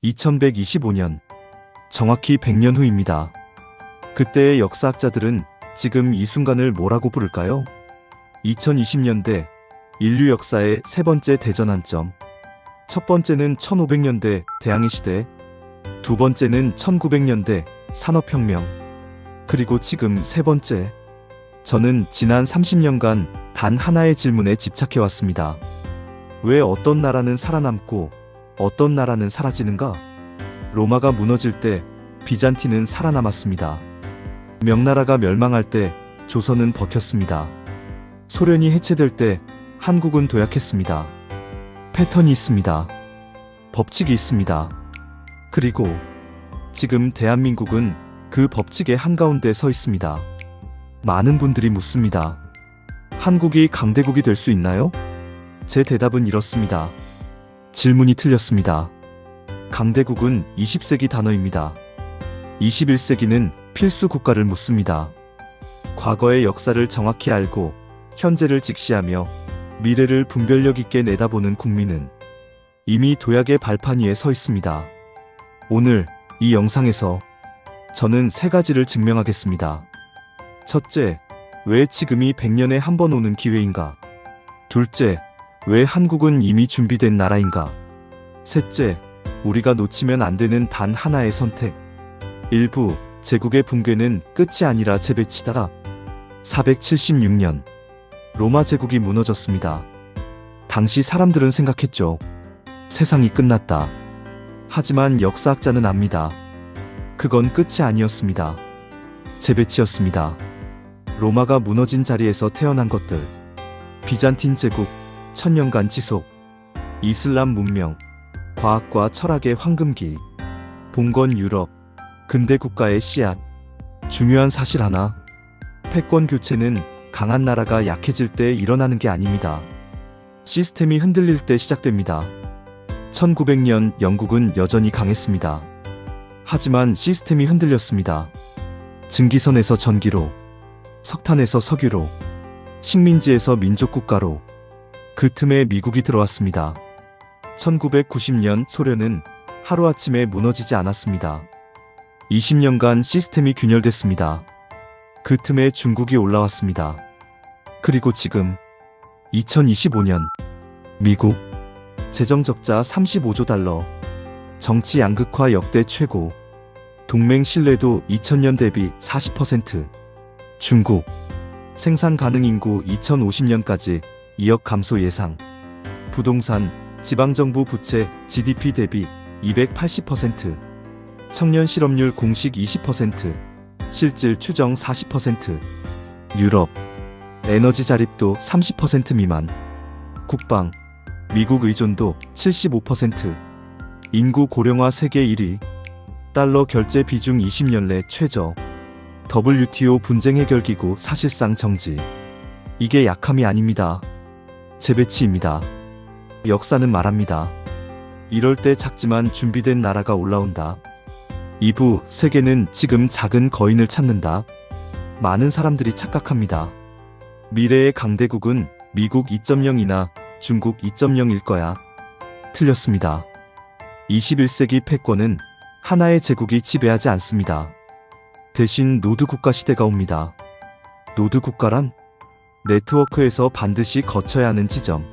2125년, 정확히 100년 후입니다. 그때의 역사학자들은 지금 이 순간을 뭐라고 부를까요? 2020년대 인류 역사의 세 번째 대전환점. 첫 번째는 1500년대 대항해 시대, 두 번째는 1900년대 산업혁명, 그리고 지금 세 번째. 저는 지난 30년간 단 하나의 질문에 집착해왔습니다. 왜 어떤 나라는 살아남고 어떤 나라는 사라지는가? 로마가 무너질 때 비잔틴은 살아남았습니다. 명나라가 멸망할 때 조선은 버텼습니다. 소련이 해체될 때 한국은 도약했습니다. 패턴이 있습니다. 법칙이 있습니다. 그리고 지금 대한민국은 그 법칙의 한가운데 서 있습니다. 많은 분들이 묻습니다. 한국이 강대국이 될 수 있나요? 제 대답은 이렇습니다. 질문이 틀렸습니다. 강대국은 20세기 단어입니다. 21세기는 필수 국가를 묻습니다. 과거의 역사를 정확히 알고 현재를 직시하며 미래를 분별력 있게 내다보는 국민은 이미 도약의 발판 위에 서 있습니다. 오늘 이 영상에서 저는 세 가지를 증명하겠습니다. 첫째, 왜 지금이 100년에 한 번 오는 기회인가? 둘째, 왜 한국은 이미 준비된 나라인가? 셋째, 우리가 놓치면 안 되는 단 하나의 선택. 일부, 제국의 붕괴는 끝이 아니라 재배치다. 476년, 로마 제국이 무너졌습니다. 당시 사람들은 생각했죠. 세상이 끝났다. 하지만 역사학자는 압니다. 그건 끝이 아니었습니다. 재배치였습니다. 로마가 무너진 자리에서 태어난 것들. 비잔틴 제국, 1000년간 지속. 이슬람 문명, 과학과 철학의 황금기. 봉건 유럽, 근대 국가의 씨앗. 중요한 사실 하나. 패권 교체는 강한 나라가 약해질 때 일어나는 게 아닙니다. 시스템이 흔들릴 때 시작됩니다. 1900년 영국은 여전히 강했습니다. 하지만 시스템이 흔들렸습니다. 증기선에서 전기로, 석탄에서 석유로, 식민지에서 민족국가로. 그 틈에 미국이 들어왔습니다. 1990년 소련은 하루아침에 무너지지 않았습니다. 20년간 시스템이 균열됐습니다. 그 틈에 중국이 올라왔습니다. 그리고 지금 2025년 미국 재정적자 35조 달러, 정치 양극화 역대 최고, 동맹 신뢰도 2000년 대비 40%, 중국 생산 가능 인구 2050년까지 2억 감소 예상, 부동산, 지방정부 부채 GDP 대비 280%, 청년 실업률 공식 20%, 실질 추정 40%, 유럽 에너지 자립도 30% 미만, 국방 미국 의존도 75%, 인구 고령화 세계 1위, 달러 결제 비중 20년 내 최저, WTO 분쟁 해결 기구 사실상 정지. 이게 약함이 아닙니다. 재배치입니다. 역사는 말합니다. 이럴 때 작지만 준비된 나라가 올라온다. 2부, 세계는 지금 작은 거인을 찾는다. 많은 사람들이 착각합니다. 미래의 강대국은 미국 2.0이나 중국 2.0일 거야. 틀렸습니다. 21세기 패권은 하나의 제국이 지배하지 않습니다. 대신 노드 국가 시대가 옵니다. 노드 국가란 네트워크에서 반드시 거쳐야 하는 지점.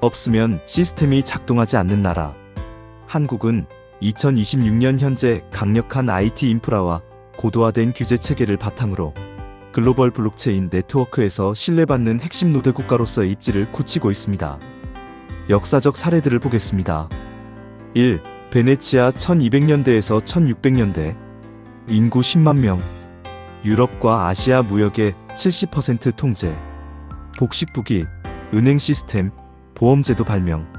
없으면 시스템이 작동하지 않는 나라. 한국은 2026년 현재 강력한 IT 인프라와 고도화된 규제 체계를 바탕으로 글로벌 블록체인 네트워크에서 신뢰받는 핵심 노드 국가로서의 입지를 굳히고 있습니다. 역사적 사례들을 보겠습니다. 1. 베네치아 1200년대에서 1600년대. 인구 10만 명. 유럽과 아시아 무역의 70% 통제. 복식부기, 은행 시스템, 보험제도 발명.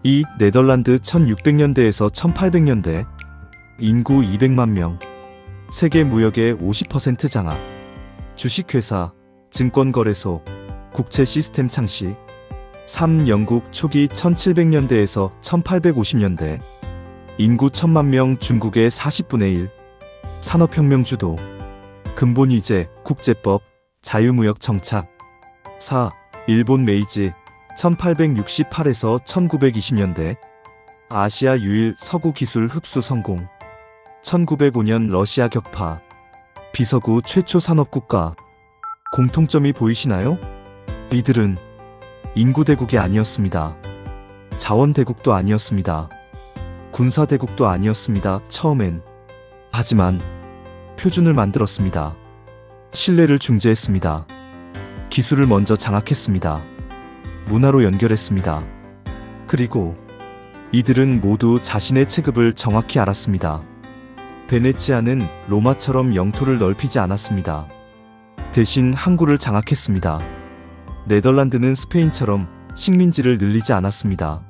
2. 네덜란드 1600년대에서 1800년대. 인구 200만 명. 세계 무역의 50% 장악. 주식회사, 증권거래소, 국채 시스템 창시. 3. 영국 초기 1700년대에서 1850년대. 인구 1000만 명, 중국의 40분의 1. 산업혁명 주도. 근본위제, 국제법, 자유무역 정착. 4. 일본 메이지 1868에서 1920년대. 아시아 유일 서구 기술 흡수 성공. 1905년 러시아 격파. 비서구 최초 산업국가. 공통점이 보이시나요? 이들은 인구대국이 아니었습니다. 자원대국도 아니었습니다. 군사대국도 아니었습니다. 처음엔. 하지만 표준을 만들었습니다. 신뢰를 중재했습니다. 기술을 먼저 장악했습니다. 문화로 연결했습니다. 그리고 이들은 모두 자신의 체급을 정확히 알았습니다. 베네치아는 로마처럼 영토를 넓히지 않았습니다. 대신 항구를 장악했습니다. 네덜란드는 스페인처럼 식민지를 늘리지 않았습니다.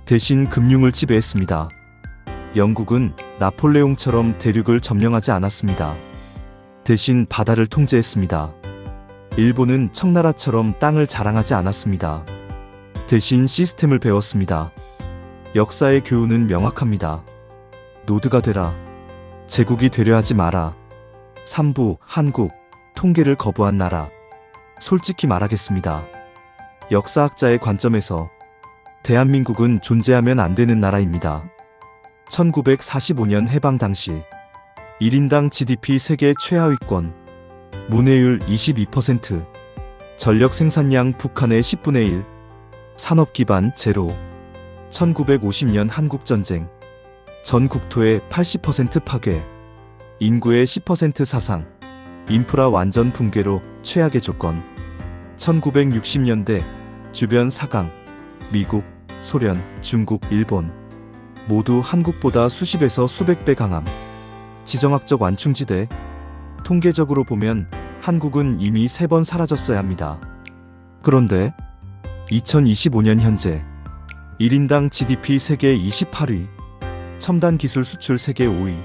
대신 금융을 지배했습니다. 영국은 나폴레옹처럼 대륙을 점령하지 않았습니다. 대신 바다를 통제했습니다. 일본은 청나라처럼 땅을 자랑하지 않았습니다. 대신 시스템을 배웠습니다. 역사의 교훈은 명확합니다. 노드가 되라. 제국이 되려 하지 마라. 삼부, 한국, 통계를 거부한 나라. 솔직히 말하겠습니다. 역사학자의 관점에서 대한민국은 존재하면 안 되는 나라입니다. 1945년 해방 당시 1인당 GDP 세계 최하위권, 문해율 22%, 전력 생산량 북한의 10분의 1, 산업 기반 제로. 1950년 한국전쟁, 전 국토의 80% 파괴, 인구의 10% 사상, 인프라 완전 붕괴로 최악의 조건. 1960년대 주변 4강, 미국, 소련, 중국, 일본 모두 한국보다 수십에서 수백 배 강함. 지정학적 완충지대. 통계적으로 보면 한국은 이미 3번 사라졌어야 합니다. 그런데 2025년 현재 1인당 GDP 세계 28위, 첨단 기술 수출 세계 5위,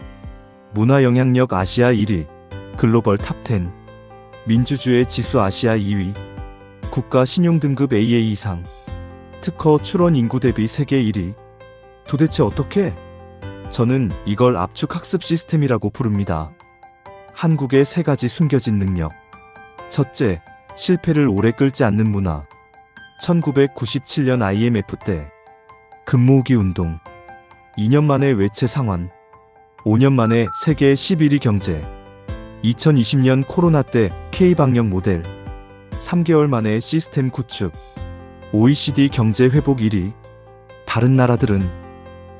문화 영향력 아시아 1위, 글로벌 탑10, 민주주의 지수 아시아 2위, 국가 신용 등급 AA 이상, 특허 출원 인구 대비 세계 1위. 도대체 어떻게? 저는 이걸 압축 학습 시스템이라고 부릅니다. 한국의 3가지 숨겨진 능력. 첫째, 실패를 오래 끌지 않는 문화. 1997년 IMF 때 금모으기 운동. 2년 만에 외채 상환. 5년 만에 세계 11위 경제. 2020년 코로나 때 K방역 모델. 3개월 만에 시스템 구축. OECD 경제 회복 1위. 다른 나라들은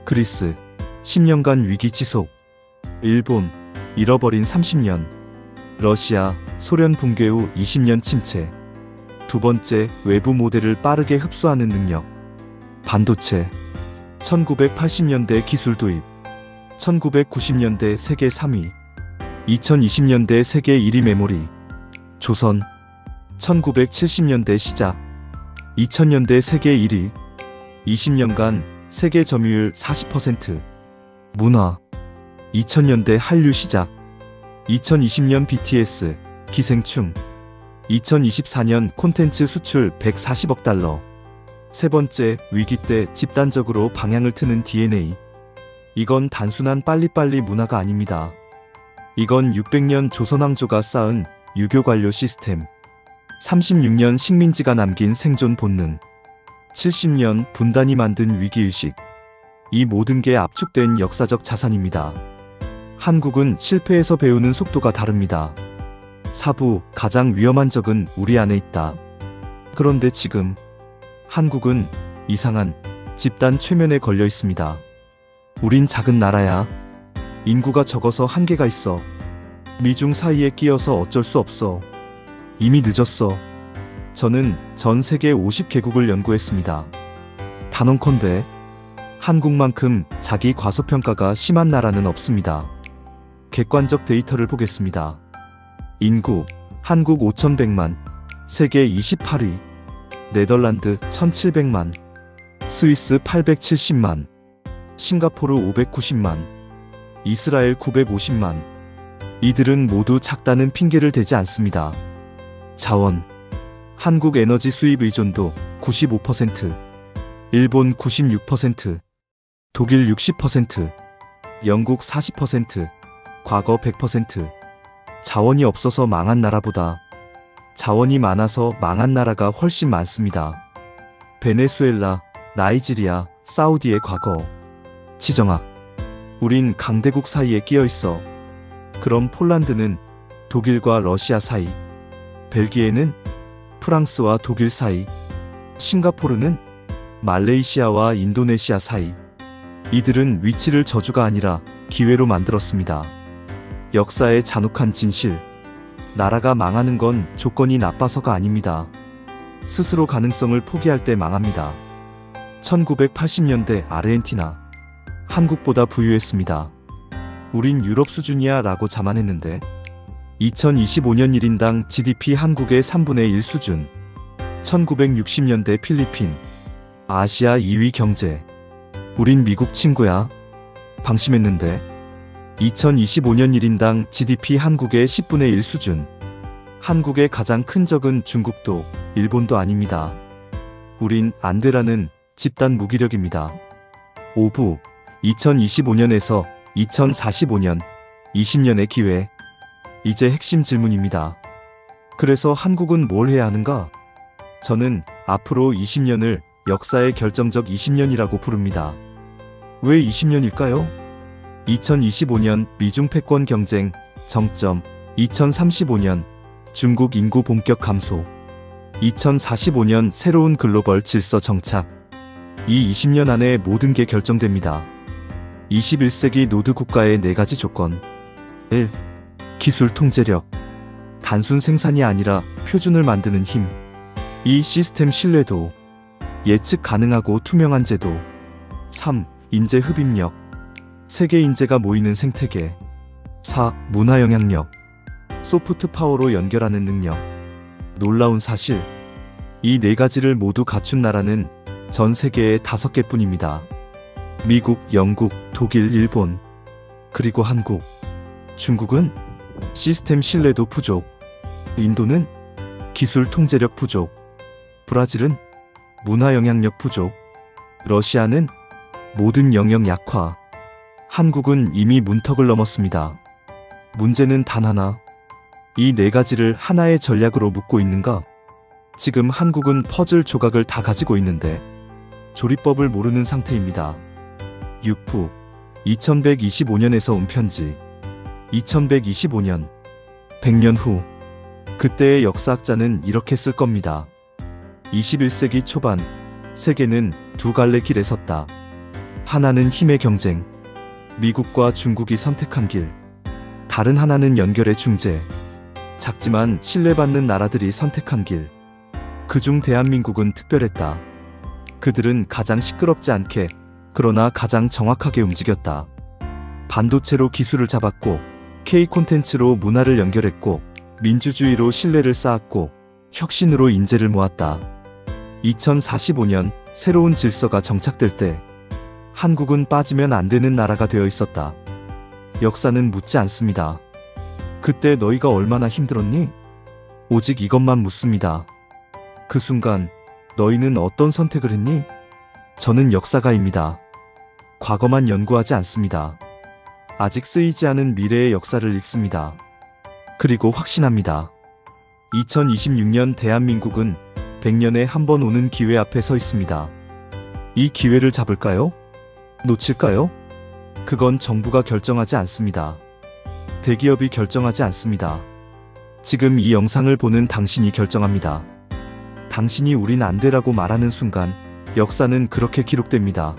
그리스 10년간 위기 지속. 일본 잃어버린 30년. 러시아 소련 붕괴 후 20년 침체. 두 번째, 외부 모델을 빠르게 흡수하는 능력. 반도체. 1980년대 기술 도입. 1990년대 세계 3위. 2020년대 세계 1위 메모리. 조선. 1970년대 시작. 2000년대 세계 1위. 20년간 세계 점유율 40%. 문화. 2000년대 한류 시작. 2020년 BTS 기생충. 2024년 콘텐츠 수출 140억 달러. 세 번째, 위기 때 집단적으로 방향을 트는 DNA. 이건 단순한 빨리빨리 문화가 아닙니다. 이건 600년 조선왕조가 쌓은 유교 관료 시스템. 36년 식민지가 남긴 생존 본능. 70년 분단이 만든 위기의식. 이 모든 게 압축된 역사적 자산입니다. 한국은 실패에서 배우는 속도가 다릅니다. 사부, 가장 위험한 적은 우리 안에 있다. 그런데 지금 한국은 이상한 집단 최면에 걸려 있습니다. 우린 작은 나라야. 인구가 적어서 한계가 있어. 미중 사이에 끼어서 어쩔 수 없어. 이미 늦었어. 저는 전 세계 50개국을 연구했습니다. 단언컨대 한국만큼 자기 과소평가가 심한 나라는 없습니다. 객관적 데이터를 보겠습니다. 인구, 한국 5,100만, 세계 28위, 네덜란드 1,700만, 스위스 870만, 싱가포르 590만, 이스라엘 950만. 이들은 모두 작다는 핑계를 대지 않습니다. 자원, 한국 에너지 수입 의존도 95%, 일본 96%, 독일 60%, 영국 40%, 과거 100%. 자원이 없어서 망한 나라보다 자원이 많아서 망한 나라가 훨씬 많습니다. 베네수엘라, 나이지리아, 사우디의 과거. 지정학. 우린 강대국 사이에 끼어 있어. 그럼 폴란드는 독일과 러시아 사이, 벨기에는 프랑스와 독일 사이, 싱가포르는 말레이시아와 인도네시아 사이. 이들은 위치를 저주가 아니라 기회로 만들었습니다. 역사의 잔혹한 진실. 나라가 망하는 건 조건이 나빠서가 아닙니다. 스스로 가능성을 포기할 때 망합니다. 1980년대 아르헨티나. 한국보다 부유했습니다. 우린 유럽 수준이야 라고 자만했는데 2025년 1인당 GDP 한국의 3분의 1 수준. 1960년대 필리핀. 아시아 2위 경제. 우린 미국 친구야. 방심했는데 2025년 1인당 GDP 한국의 10분의 1 수준. 한국의 가장 큰 적은 중국도 일본도 아닙니다. 우린 안 되라는 집단 무기력입니다. 5부. 2025년에서 2045년 20년의 기회. 이제 핵심 질문입니다. 그래서 한국은 뭘 해야 하는가? 저는 앞으로 20년을 역사의 결정적 20년이라고 부릅니다. 왜 20년일까요? 2025년 미중 패권 경쟁 정점. 2035년 중국 인구 본격 감소. 2045년 새로운 글로벌 질서 정착. 이 20년 안에 모든 게 결정됩니다. 21세기 노드 국가의 4가지 조건. 1. 기술 통제력. 단순 생산이 아니라 표준을 만드는 힘. 2. 시스템 신뢰도. 예측 가능하고 투명한 제도. 3. 인재 흡입력. 세계 인재가 모이는 생태계. 4. 문화 영향력. 소프트 파워로 연결하는 능력. 놀라운 사실. 이 4가지를 모두 갖춘 나라는 전 세계에 5개뿐입니다. 미국, 영국, 독일, 일본. 그리고 한국. 중국은 시스템 신뢰도 부족. 인도는 기술 통제력 부족. 브라질은 문화 영향력 부족. 러시아는 모든 영역 약화. 한국은 이미 문턱을 넘었습니다. 문제는 단 하나. 이 4가지를 하나의 전략으로 묶고 있는가? 지금 한국은 퍼즐 조각을 다 가지고 있는데 조리법을 모르는 상태입니다. 6부. 2125년에서 온 편지. 2125년. 100년 후. 그때의 역사학자는 이렇게 쓸 겁니다. 21세기 초반, 세계는 두 갈래 길에 섰다. 하나는 힘의 경쟁. 미국과 중국이 선택한 길. 다른 하나는 연결의 중재. 작지만 신뢰받는 나라들이 선택한 길. 그중 대한민국은 특별했다. 그들은 가장 시끄럽지 않게, 그러나 가장 정확하게 움직였다. 반도체로 기술을 잡았고, K 콘텐츠로 문화를 연결했고, 민주주의로 신뢰를 쌓았고, 혁신으로 인재를 모았다. 2045년 새로운 질서가 정착될 때 한국은 빠지면 안 되는 나라가 되어 있었다. 역사는 묻지 않습니다. 그때 너희가 얼마나 힘들었니? 오직 이것만 묻습니다. 그 순간 너희는 어떤 선택을 했니? 저는 역사가입니다. 과거만 연구하지 않습니다. 아직 쓰이지 않은 미래의 역사를 읽습니다. 그리고 확신합니다. 2026년 대한민국은 100년에 한 번 오는 기회 앞에 서 있습니다. 이 기회를 잡을까요? 놓칠까요? 그건 정부가 결정하지 않습니다. 대기업이 결정하지 않습니다. 지금 이 영상을 보는 당신이 결정합니다. 당신이 우린 안 되라고 말하는 순간 역사는 그렇게 기록됩니다.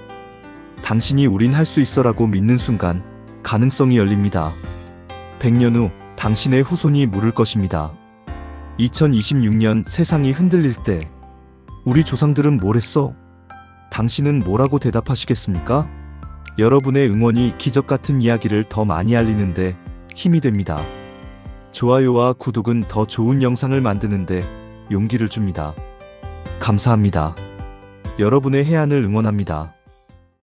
당신이 우린 할 수 있어라고 믿는 순간 가능성이 열립니다. 100년 후 당신의 후손이 물을 것입니다. 2026년 세상이 흔들릴 때 우리 조상들은 뭘 했어? 당신은 뭐라고 대답하시겠습니까? 여러분의 응원이 기적 같은 이야기를 더 많이 알리는데 힘이 됩니다. 좋아요와 구독은 더 좋은 영상을 만드는데 용기를 줍니다. 감사합니다. 여러분의 해안을 응원합니다.